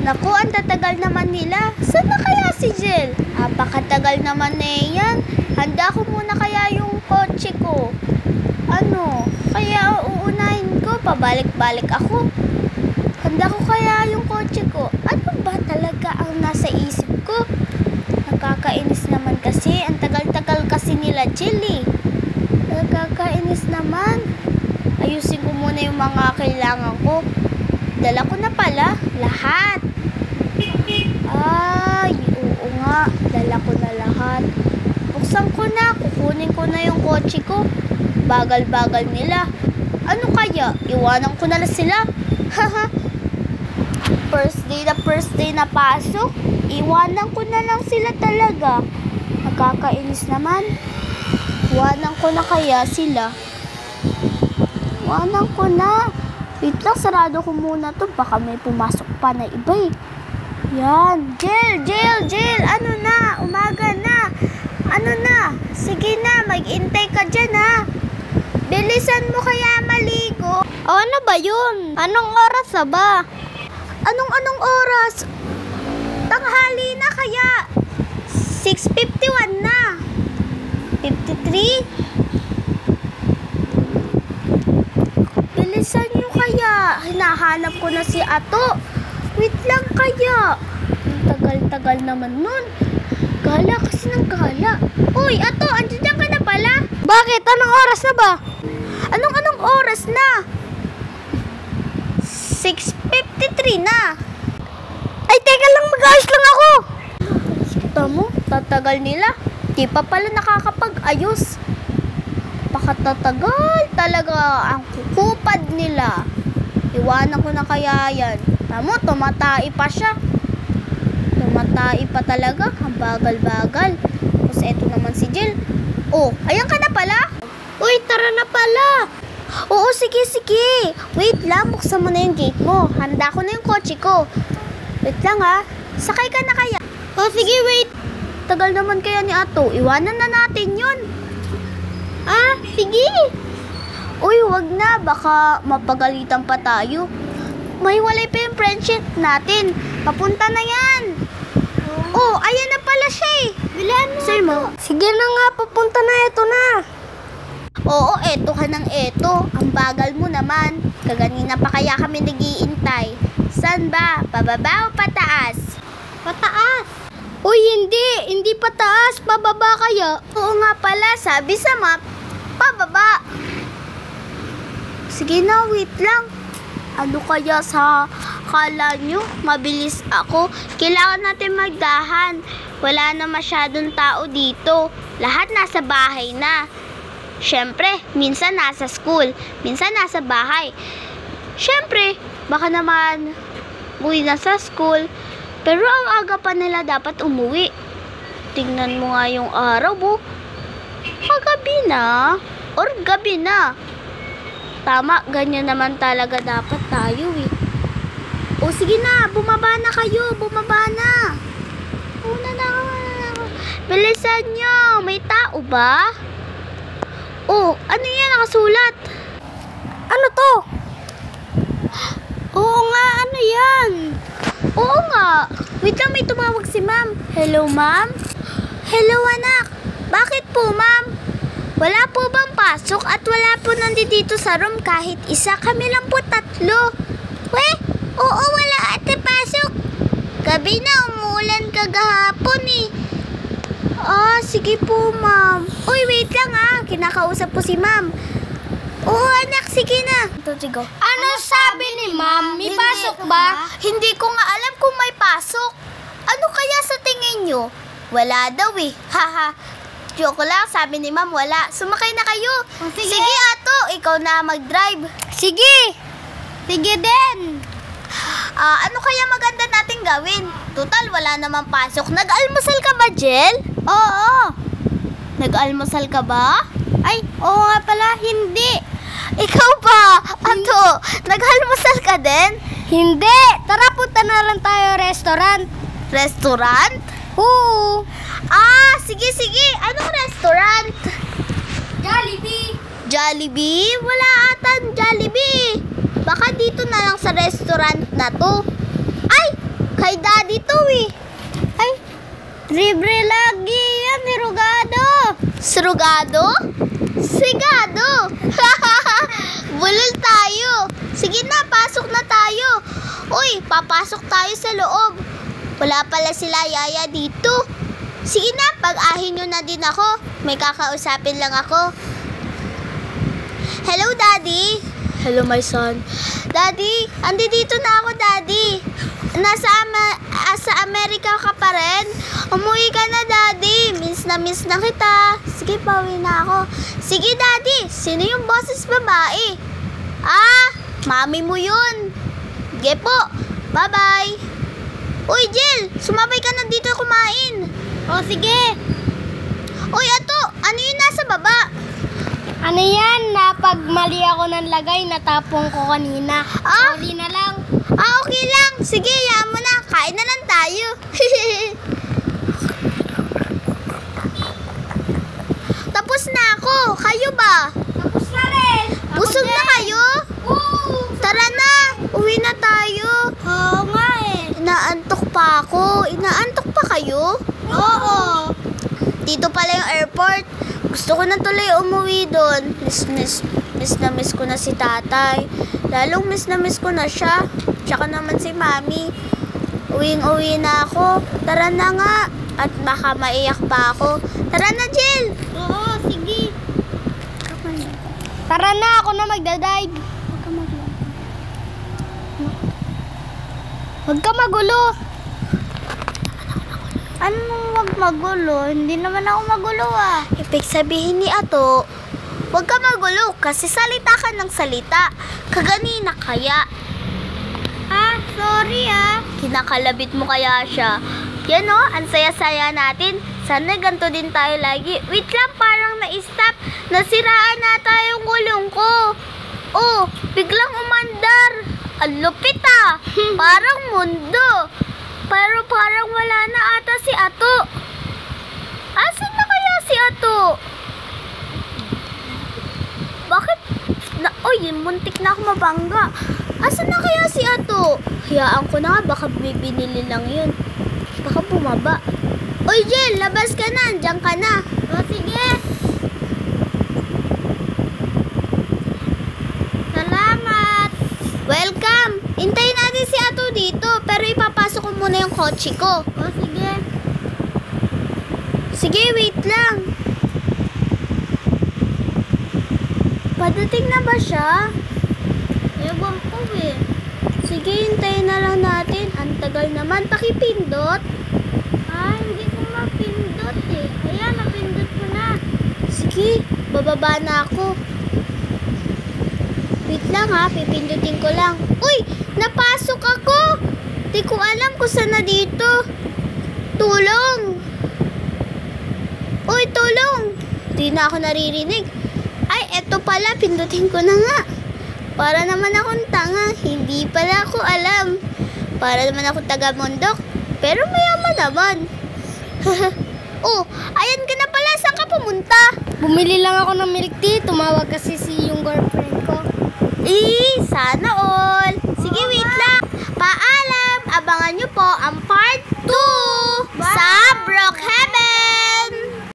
Naku, ang tatagal naman nila. Saan na kaya si Jill? Apakatagal naman yan. Handa ko muna kaya yung kotse ko. Ano? Kaya uunahin ko. Pabalik-balik ako. Handa ko kaya yung kotse ko. Ano ba talaga ang nasa isip ko? Nakakainis naman kasi. Ang tagal-tagal kasi nila Jill eh. Nakakainis naman. Ayusin ko muna yung mga kailangan ko. Dala ko na pala lahat. Ay, oo nga. Dala ko na lahat. Buksan ko na. Kukunin ko na yung kotse ko. Bagal-bagal nila. Ano kaya? Iwanan ko na sila. Haha. First day na pasok. Iwanan ko na lang sila talaga. Nakakainis naman. Iwanan ko na kaya sila. Iwanan ko na. Wait lang, sarado ko muna to. Baka may pumasok pa na iba eh. Yan. Jill! Ano na? Umaga na. Ano na? Sige na, mag-intay ka dyan ha. Bilisan mo kaya maligo. O ano ba yun? Anong oras na ba? Anong oras? Tanghali na kaya. 6:51 na. 53? Bilisan nyo kaya. Hinahanap ko na si Ato. Wait lang kaya. Ang tagal-tagal naman nun. Gala kasi ng gala. Uy, Ato, andyan ka na pala? Bakit? Anong oras na ba? Anong oras na? 6:53 na. Ay, teka lang, mag-ayos lang ako. Kita mo, tatagal nila. Di pa pala nakakapag-ayos. Pakatatagal talaga ang kukupad nila. Iwanan ko na kaya yan. Tamo, tumatai pa siya. Tumatai pa talaga. Ang bagal-bagal. Tapos eto naman si Jill. Oh, ayan ka na pala? Uy, tara na pala. Oo, sige. Wait lang, buksan mo na yung gate mo. Handa ko na yung kotse ko. Wait lang ha. Sakay ka na kaya? Oh, sige, wait. Tagal naman kaya ni Ato. Iwanan na natin yun. Ah, sige. Uy, wag na. Baka mapagalitan pa tayo. May walay pa yung friendship natin. Papunta na yan. Oh, ayan na pala siya eh. Bilaan mo. Sir mo. Sige na nga, papunta na. Ito na. Oo, eto ka ng eto. Ang bagal mo naman. Kaganina pa kaya kami nag-iintay. San ba? Pababa o pataas? Pataas. Uy, hindi pataas. Pababa kaya. Oo nga pala, sabi sa map, pababa. Sige na, wait lang. Ano kaya sa kala nyo? Mabilis ako. Kailangan natin magdahan. Wala na masyadong tao dito. Lahat nasa bahay na. Siyempre, minsan nasa school, minsan nasa bahay. Siyempre, baka naman uwi na sa school, pero ang aga pa nila dapat umuwi. Tingnan mo nga yung araw, kagabi na, or gabi na. Tama, ganyan naman talaga dapat tayo eh. O sige na, bumaba na kayo, bumaba na. Una na ako. Bilisan nyo, may tao ba? Oh, ano yan nakasulat? Ano to? Oo nga, ano yan? Oo nga. Wait lang, may tumawag si ma'am. Hello, ma'am? Hello, anak. Bakit po, ma'am? Wala po bang pasok at wala po nandito sa room kahit isa? Kami lang po 3. Weh? Oo, wala ate pasok. Gabi na, umuulan kagahapon eh. Ah, sige po, ma'am. Uy, wait lang kinakausap po si ma'am. Oo, anak, sige na. Ano sabi ni ma'am? May pasok ba? Hindi ko nga alam kung may pasok. Ano kaya sa tingin nyo? Wala daw eh. Haha. Joke lang, sabi ni ma'am wala. Sumakay na kayo. Sige, Ato, ikaw na mag-drive. Sige din. Ano kaya maganda natin gawin? Total, wala namang pasok. Nag-almusal ka ba, Jill? Oo. Nag-almusal ka ba? Ay, oo nga pala, hindi. Ikaw ba? Ato, nag-almusal ka din? Hindi. Tara, punta na lang tayo restaurant. Restaurant? Oo. Sige. Anong restaurant? Jollibee. Jollibee? Wala atang Jollibee. Baka dito na lang sa restaurant na to. Ay! Kay daddy to eh. Ay, libre lagi yan, sirugado. Sirugado? Sigado. Bulol tayo. Sige na, pasok na tayo. Uy, papasok tayo sa loob. Wala pala sila yaya dito. Sige na, pag-ahin nyo na din ako. May kakausapin lang ako. Hello, Daddy. Hello, my son. Daddy, dito na ako, Daddy. Sa Amerika ka pa rin? Umuwi ka na, Daddy. Miss na kita. Sige, pauwi na ako. Sige, Daddy. Sino yung boses babae? Mami mo yun. Sige po. Bye-bye. Uy, Jill. Sumabay ka na dito kumain. O, sige. Uy, ato. Ano yun nasa baba? Ano yan? Napag mali ako ng lagay, natapong ko kanina. Sorry na lang. Okay lang. Sige, hayaan mo na. Kain na lang tayo. Tapos na ako. Kayo ba? Tapos na rin. Busog na kayo? Tara na. Uwi na tayo. Oo nga eh. Inaantok pa ako. Inaantok pa kayo? Oo. Dito pala yung airport. Gusto ko na tuloy umuwi doon. Miss na miss ko na si tatay. Lalong miss na miss ko na siya. Tsaka naman si mami. Uwing-uwi na ako. Tara na nga. At baka maiyak pa ako. Tara na, Jill. Oo, sige. Tara na, ako na magdadive. Huwag ka magulo. Anong wag magulo? Hindi naman ako magulo ah. Ibig sabihin ni Ato, wag ka magulo kasi salita ka ng salita. Kaganina kaya. Sorry Kinakalabit mo kaya siya. Yan o, ang saya-saya natin. Sana ganito din tayo lagi. Wait lang, parang na-stop. Nasiraan na tayong gulong ko. Oh, biglang umandar. Ang lupit ah. Parang mundo. Pero parang wala na ata si Ato. Asan na kaya si Ato? Bakit? Muntik na ako mabangga. Asan na kaya si Ato? Hayaan ko na nga, baka binili lang yun. Baka bumaba. Uy, Jill, labas ka na. Diyan ka na. O, sige. Salamat. Welcome. Hintayin natin si Ato dito. Pero ipapasok ko muna yung kotse ko. O, sige. Sige, wait lang. Padating na ba siya? Ewan ko eh. Sige, hintayin na lang natin. Ang tagal naman. Pakipindot. Hindi ko mapindot eh. Ayan, napindot ko na. Sige, bababa na ako. Wait lang ha, pipindutin ko lang. Uy, napasok ako. Di ko alam kung saan na dito. Tulong. Uy, tulong. Di na ako naririnig. Ay, eto pala, pindutin ko na nga. Para naman akong tanga, hindi pala ako alam. Para naman ako taga-mundok, pero mayaman naman. Oh, ayan ka na pala, saan ka pumunta? Bumili lang ako ng milk tea. Tumawag kasi yung girlfriend ko. Sana all. Sige, wait lang. Paalam, abangan nyo po ang part 2 sa Brookhaven.